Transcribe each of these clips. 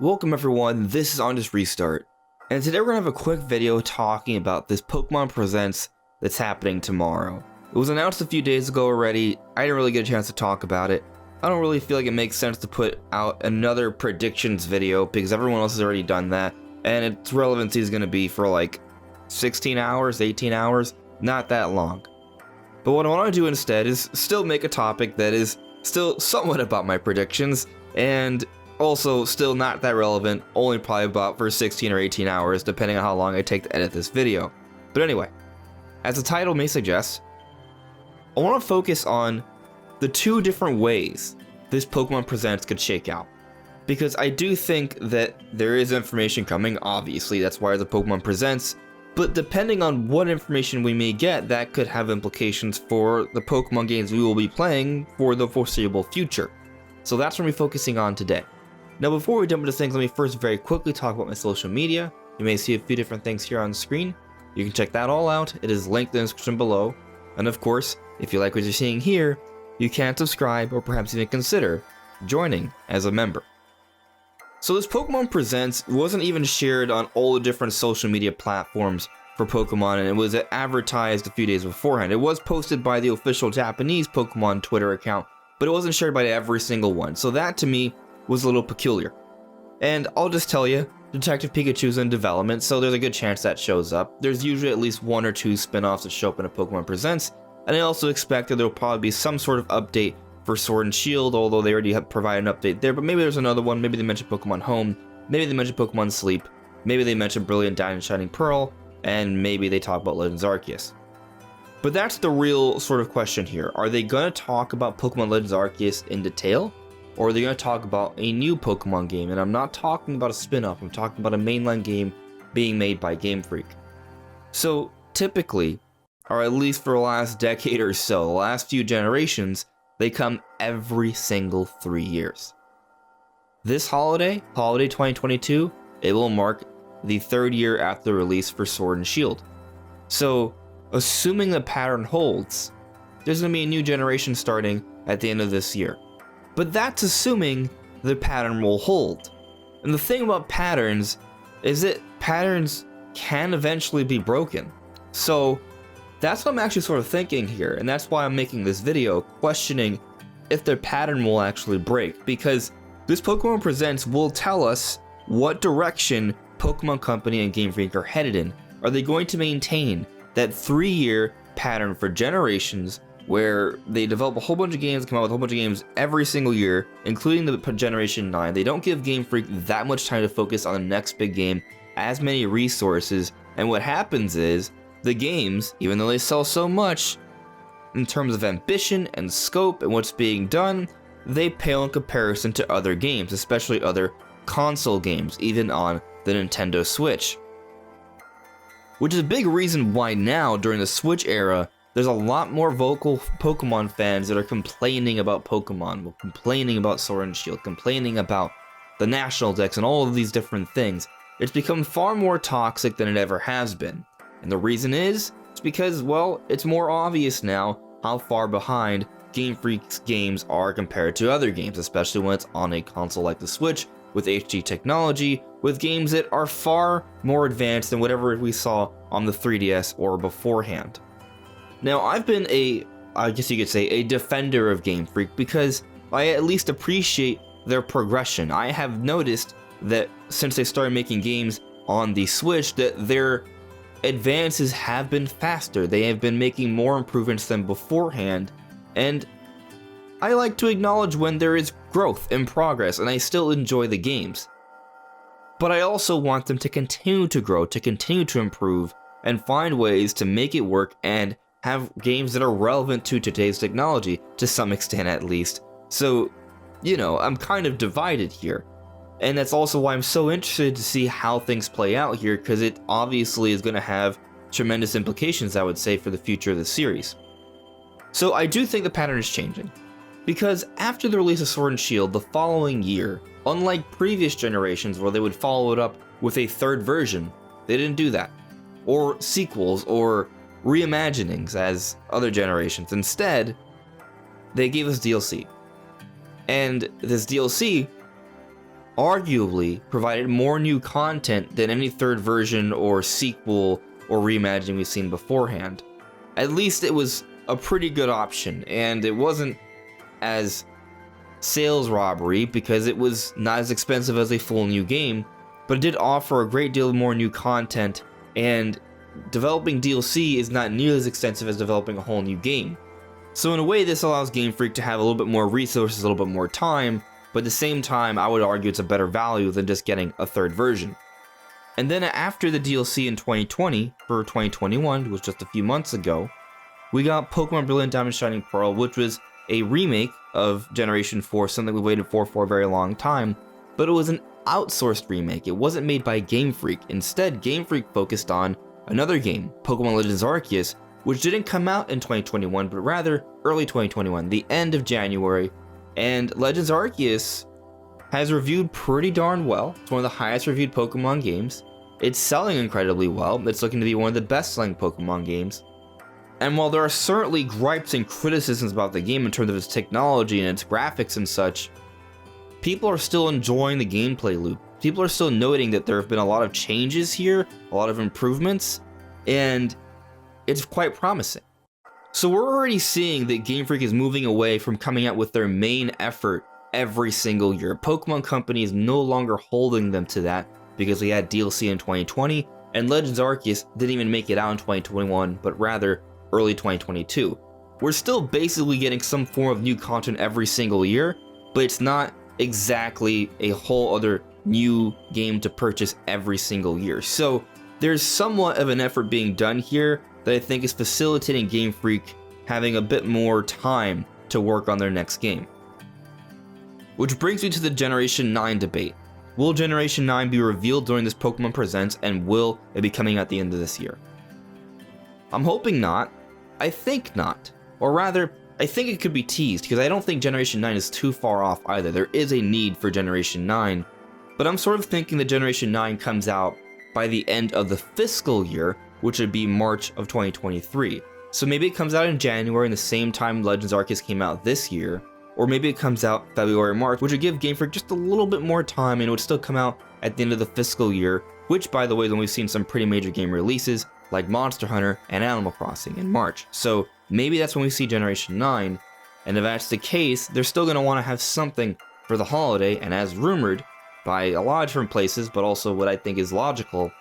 Welcome everyone, this is On Just Restart, and today we're going to have a quick video talking about this Pokemon Presents that's happening tomorrow. It was announced a few days ago already. I didn't really get a chance to talk about it. I don't really feel like it makes sense to put out another predictions video because everyone else has already done that, and its relevancy is going to be for like 16 hours, 18 hours, not that long. But what I want to do instead is still make a topic that is still somewhat about my predictions, and also still not that relevant, only probably about for 16 or 18 hours, depending on how long I take to edit this video. But anyway, as the title may suggest, I want to focus on the two different ways this Pokemon Presents could shake out. Because I do think that there is information coming, obviously, that's why the Pokemon Presents, but depending on what information we may get, that could have implications for the Pokemon games we will be playing for the foreseeable future. So that's what we're focusing on today. Now before we jump into things, let me first very quickly talk about my social media. You may see a few different things here on the screen. You can check that all out. It is linked in the description below. And of course, if you like what you're seeing here, you can subscribe or perhaps even consider joining as a member. So this Pokemon Presents wasn't even shared on all the different social media platforms for Pokemon, and it was advertised a few days beforehand. It was posted by the official Japanese Pokemon Twitter account, but it wasn't shared by every single one. So that to me was a little peculiar. And I'll just tell you, Detective Pikachu's in development, so there's a good chance that shows up. There's usually at least one or two spin-offs that show up in a Pokemon Presents, and I also expect that there'll probably be some sort of update for Sword and Shield, although they already have provided an update there, but maybe there's another one. Maybe they mentioned Pokemon Home, maybe they mentioned Pokemon Sleep, maybe they mentioned Brilliant Diamond Shining Pearl, and maybe they talk about Legends Arceus. But that's the real sort of question here. Are they going to talk about Pokemon Legends Arceus in detail? Or are they going to talk about a new Pokemon game? And I'm not talking about a spin-off, I'm talking about a mainline game being made by Game Freak. So typically, or at least for the last decade or so, the last few generations, they come every single 3 years. This holiday 2022, it will mark the 3rd year after the release for Sword and Shield. So, assuming the pattern holds, there's going to be a new generation starting at the end of this year. But that's assuming the pattern will hold. And the thing about patterns is that patterns can eventually be broken. So that's what I'm actually sort of thinking here, and that's why I'm making this video, questioning if their pattern will actually break. Because this Pokemon Presents will tell us what direction Pokemon Company and Game Freak are headed in. Are they going to maintain that 3-year pattern for generations, where they develop a whole bunch of games, come out with a whole bunch of games every single year, including the Generation 9. They don't give Game Freak that much time to focus on the next big game, as many resources, and what happens is, the games, even though they sell so much, in terms of ambition and scope and what's being done, they pale in comparison to other games, especially other console games, even on the Nintendo Switch. Which is a big reason why now, during the Switch era, there's a lot more vocal Pokemon fans that are complaining about Pokemon, complaining about Sword and Shield, complaining about the National Dex and all of these different things. It's become far more toxic than it ever has been. And the reason is, it's because, well, it's more obvious now how far behind Game Freak's games are compared to other games, especially when it's on a console like the Switch, with HD technology, with games that are far more advanced than whatever we saw on the 3DS or beforehand. Now, I've been I guess you could say, a defender of Game Freak because I at least appreciate their progression. I have noticed that since they started making games on the Switch, that their advances have been faster. They have been making more improvements than beforehand, and I like to acknowledge when there is growth and progress, and I still enjoy the games. But I also want them to continue to grow, to continue to improve, and find ways to make it work and have games that are relevant to today's technology, to some extent at least. So, you know, I'm kind of divided here. And that's also why I'm so interested to see how things play out here, because it obviously is going to have tremendous implications, I would say, for the future of the series. So I do think the pattern is changing. Because after the release of Sword and Shield the following year, unlike previous generations where they would follow it up with a 3rd version, they didn't do that. Or sequels, or reimaginings as other generations. Instead, they gave us DLC. And this DLC arguably provided more new content than any third version or sequel or reimagining we've seen beforehand. At least it was a pretty good option, and it wasn't as sales robbery because it was not as expensive as a full new game, but it did offer a great deal more new content, and developing DLC is not nearly as extensive as developing a whole new game. So in a way, this allows Game Freak to have a little bit more resources, a little bit more time, but at the same time, I would argue it's a better value than just getting a third version. And then after the DLC in 2020, for 2021, it was just a few months ago, we got Pokemon Brilliant Diamond Shining Pearl, which was a remake of Generation 4, something we waited for a very long time, but it was an outsourced remake. It wasn't made by Game Freak. Instead, Game Freak focused on another game, Pokemon Legends Arceus, which didn't come out in 2021, but rather early 2021, the end of January. And Legends Arceus has reviewed pretty darn well. It's one of the highest reviewed Pokemon games. It's selling incredibly well. It's looking to be one of the best selling Pokemon games. And while there are certainly gripes and criticisms about the game in terms of its technology and its graphics and such, people are still enjoying the gameplay loop. People are still noting that there have been a lot of changes here, a lot of improvements, and it's quite promising. So we're already seeing that Game Freak is moving away from coming out with their main effort every single year. Pokemon Company is no longer holding them to that because we had DLC in 2020, and Legends Arceus didn't even make it out in 2021, but rather early 2022. We're still basically getting some form of new content every single year, but it's not exactly a whole other new game to purchase every single year. So there's somewhat of an effort being done here that I think is facilitating Game Freak having a bit more time to work on their next game. Which brings me to the Generation 9 debate. Will Generation 9 be revealed during this Pokemon Presents, and will it be coming at the end of this year? I'm hoping not. I think not. Or rather, I think it could be teased, because I don't think Generation 9 is too far off either. There is a need for Generation 9, but I'm sort of thinking that Generation 9 comes out by the end of the fiscal year, which would be March of 2023. So maybe it comes out in January in the same time Legends Arceus came out this year, or maybe it comes out February or March, which would give Game Freak just a little bit more time and it would still come out at the end of the fiscal year, which, by the way, then we've seen some pretty major game releases like Monster Hunter and Animal Crossing in March. So maybe that's when we see Generation 9, and if that's the case, they're still going to want to have something for the holiday, and as rumored by a lot of different places, but also what I think is logical,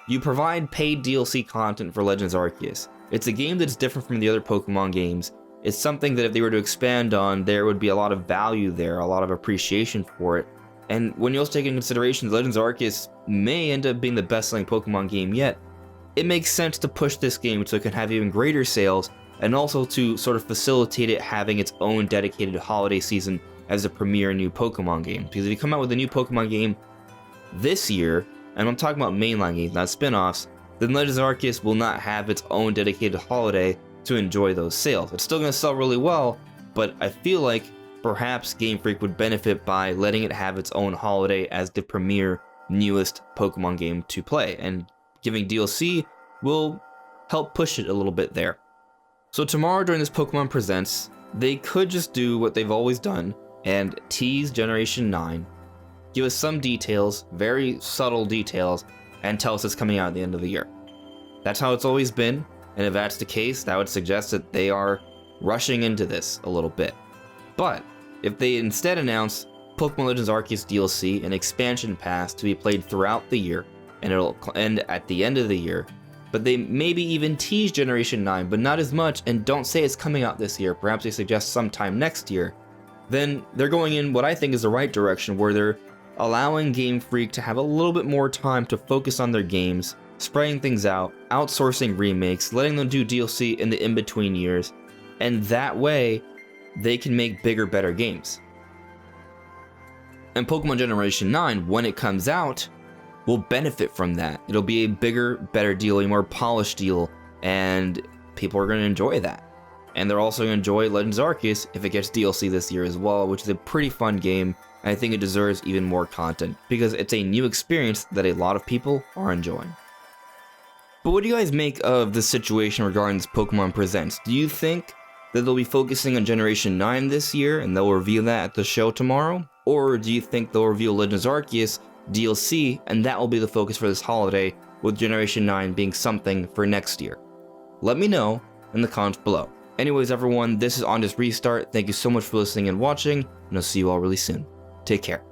you provide paid DLC content for Legends Arceus. It's a game that's different from the other Pokemon games. It's something that if they were to expand on, there would be a lot of value there, a lot of appreciation for it. And when you also take into consideration Legends Arceus may end up being the best-selling Pokemon game yet, it makes sense to push this game so it can have even greater sales, and also to sort of facilitate it having its own dedicated holiday season as a premier new Pokemon game. Because if you come out with a new Pokemon game this year, and I'm talking about mainline games, not spin-offs, then Legends Arceus will not have its own dedicated holiday to enjoy those sales. It's still going to sell really well, but I feel like perhaps Game Freak would benefit by letting it have its own holiday as the premier, newest Pokemon game to play, and giving DLC will help push it a little bit there. So tomorrow during this Pokemon Presents, they could just do what they've always done and tease Generation 9, give us some details, very subtle details, and tell us it's coming out at the end of the year. That's how it's always been, and if that's the case, that would suggest that they are rushing into this a little bit. But if they instead announce Pokemon Legends Arceus DLC, an expansion pass to be played throughout the year, and it'll end at the end of the year, but they maybe even tease Generation 9, but not as much, and don't say it's coming out this year, perhaps they suggest sometime next year, then they're going in what I think is the right direction, where they're allowing Game Freak to have a little bit more time to focus on their games, spreading things out, outsourcing remakes, letting them do DLC in the in-between years, and that way, they can make bigger, better games. And Pokemon Generation 9, when it comes out, will benefit from that. It'll be a bigger, better deal, a more polished deal, and people are going to enjoy that. And they're also going to enjoy Legends Arceus if it gets DLC this year as well, which is a pretty fun game, and I think it deserves even more content, because it's a new experience that a lot of people are enjoying. But what do you guys make of the situation regarding this Pokemon Presents? Do you think that they'll be focusing on Generation 9 this year, and they'll reveal that at the show tomorrow? Or do you think they'll reveal Legends Arceus DLC and that will be the focus for this holiday, with Generation 9 being something for next year? Let me know in the comments below. Anyways everyone, this is On This Restart. Thank you so much for listening and watching, and I'll see you all really soon. Take care.